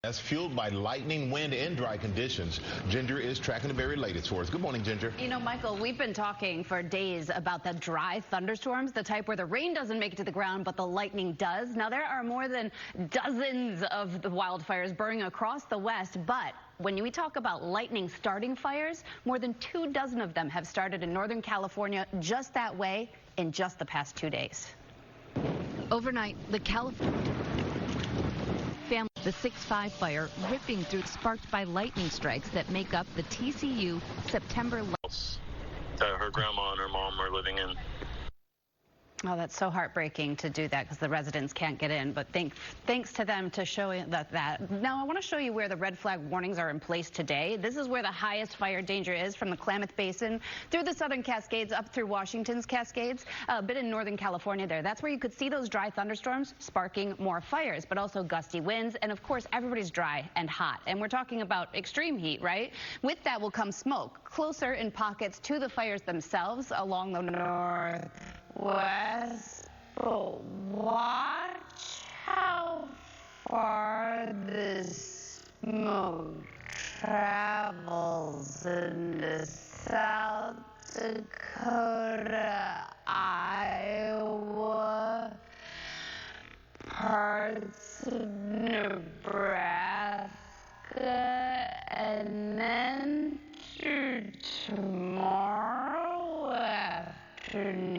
That's fueled by lightning, wind, and dry conditions. Ginger is tracking the very latest for us. Good morning, Ginger. You know, Michael, we've been talking for days about the dry thunderstorms, the type where the rain doesn't make it to the ground, but the lightning does. Now, there are more than dozens of the wildfires burning across the West, but when we talk about lightning starting fires, more than 24 of them have started in Northern California just that way in just the past 2 days. Overnight, the California family, the 6.5 fire ripping through, sparked by lightning strikes that make up the TCU September. That her grandma and her mom are living in. Oh, that's so heartbreaking to do that because the residents can't get in. But thanks to them to show that. Now, I want to show you where the red flag warnings are in place today. This is where the highest fire danger is, from the Klamath Basin through the southern Cascades up through Washington's Cascades, a bit in Northern California there. That's where you could see those dry thunderstorms sparking more fires, but also gusty winds. And of course, everybody's dry and hot. And we're talking about extreme heat, right? With that will come smoke closer in pockets to the fires themselves along the northwest. But watch how far the smoke travels into South Dakota, Iowa, parts of Nebraska, and then through tomorrow afternoon.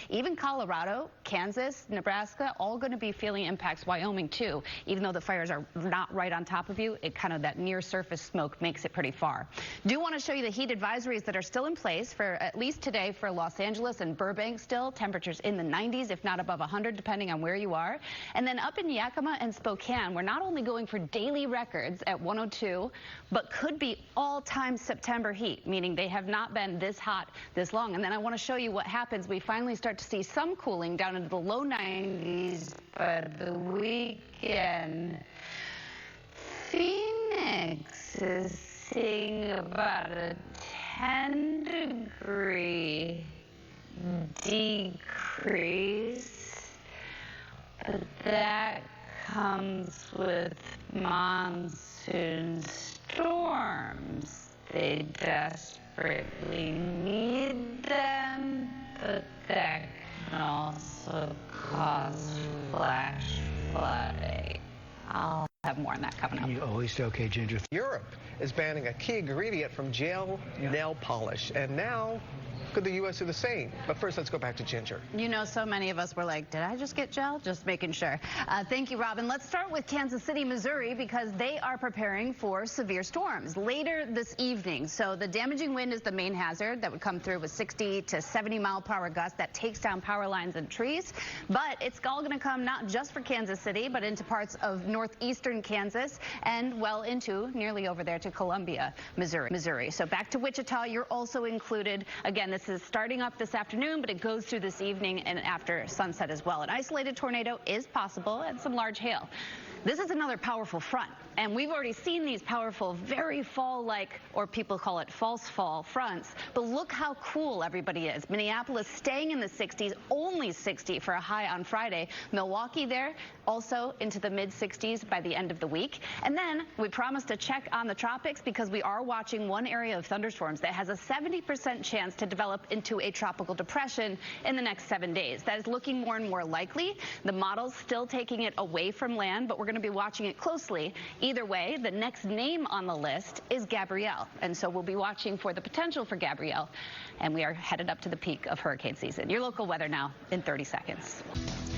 Even Colorado, Kansas, Nebraska, all going to be feeling impacts. Wyoming, too. Even though the fires are not right on top of you, it kind of that near surface smoke makes it pretty far. Do want to show you the heat advisories that are still in place for at least today for Los Angeles and Burbank still. Temperatures in the 90s, if not above 100, depending on where you are. And then up in Yakima and Spokane, we're not only going for daily records at 102, but could be all-time September heat, meaning they have not been this hot this long. And then I want to show you what happens. We finally start to see some cooling down into the low 90s by the weekend. Phoenix is seeing about a 10-degree decrease, but that comes with monsoon storms. They desperately need them, but that can also cause flash flooding. I'll have more on that coming up. You always do okay, Ginger. Europe is banning a key ingredient from gel nail polish, and now could the U.S. do the same? But first, let's go back to Ginger. You know, so many of us were like, did I just get gel? Just making sure. Thank you, Robin. Let's start with Kansas City, Missouri, because they are preparing for severe storms later this evening. So the damaging wind is the main hazard that would come through with 60 to 70 mile-per-hour gusts that takes down power lines and trees. But it's all going to come not just for Kansas City, but into parts of northeastern Kansas and well into nearly over there to Columbia, Missouri. So back to Wichita, you're also included. Again, this is starting up this afternoon, but it goes through this evening and after sunset as well. An isolated tornado is possible and some large hail. This is another powerful front, and we've already seen these powerful, very fall-like, or people call it false fall fronts, but look how cool everybody is. Minneapolis staying in the 60s, only 60 for a high on Friday. Milwaukee there, also into the mid-60s by the end of the week. And then we promised to check on the tropics because we are watching one area of thunderstorms that has a 70% chance to develop into a tropical depression in the next 7 days. That is looking more and more likely. The model's still taking it away from land, but we're going to be watching it closely. Either way, the next name on the list is Gabrielle, and so we'll be watching for the potential for Gabrielle, and we are headed up to the peak of hurricane season. Your local weather now in 30 seconds.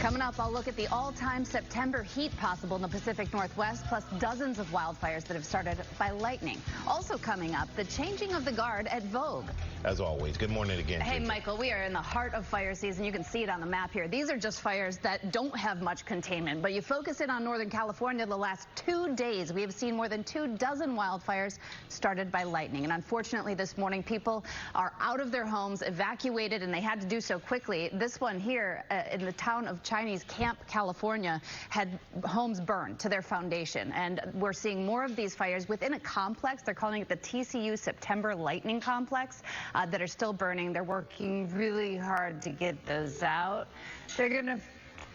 Coming up, I'll look at the all-time September heat possible in the Pacific Northwest, plus dozens of wildfires that have started by lightning. Also coming up, the changing of the guard at Vogue. As always, good morning again. Hey, Michael, we are in the heart of fire season. You can see it on the map here. These are just fires that don't have much containment, but you focus in on Northern California the last 2 days. We have seen more than 24 wildfires started by lightning. And unfortunately, this morning, people are out of their homes, evacuated, and they had to do so quickly. This one here in the town of Chinese Camp, California, had homes burned to their foundation. And we're seeing more of these fires within a complex. They're calling it the TCU September Lightning Complex that are still burning. They're working really hard to get those out. They're going to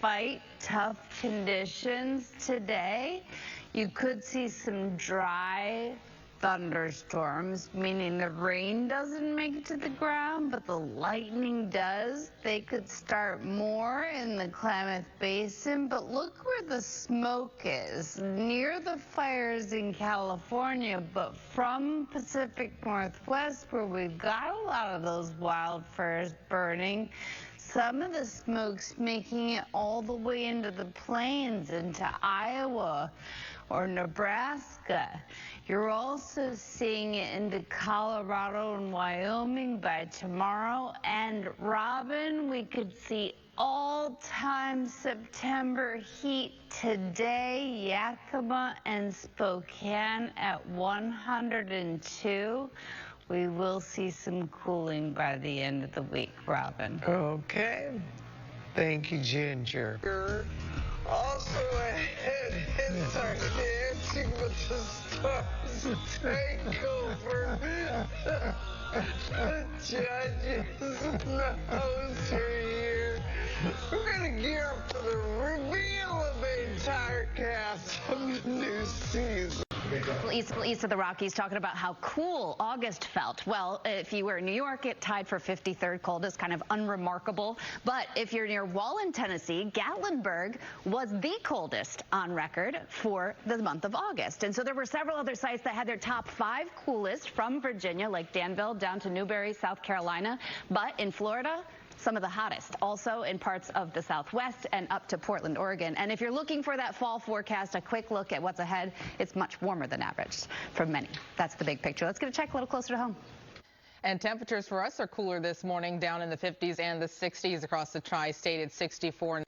fight tough conditions today. You could see some dry thunderstorms, meaning the rain doesn't make it to the ground, but the lightning does. They could start more in the Klamath Basin, but look where the smoke is, near the fires in California, but from Pacific Northwest, where we've got a lot of those wildfires burning. Some of the smoke's making it all the way into the plains, into Iowa or Nebraska. You're also seeing it into Colorado and Wyoming by tomorrow. And Robin, we could see all-time September heat today. Yakima and Spokane at 102. We will see some cooling by the end of the week, Robin. Okay. Thank you, Ginger. Also ahead, hits are dancing with the stars take over. The judges and the hosts are here. We're going to gear up for the reveal of the entire cast of the new season. East of the Rockies, talking about how cool August felt. Well, if you were in New York, it tied for 53rd coldest, kind of unremarkable. But if you're near Wallen, Tennessee, Gatlinburg was the coldest on record for the month of August. And so there were several other sites that had their top 5 coolest, from Virginia, like Danville, down to Newberry, South Carolina. But in Florida, some of the hottest, also in parts of the Southwest and up to Portland, Oregon. And if you're looking for that fall forecast, a quick look at what's ahead, it's much warmer than average for many. That's the big picture. Let's get a check a little closer to home. And temperatures for us are cooler this morning, down in the 50s and the 60s across the tri-state at 64 and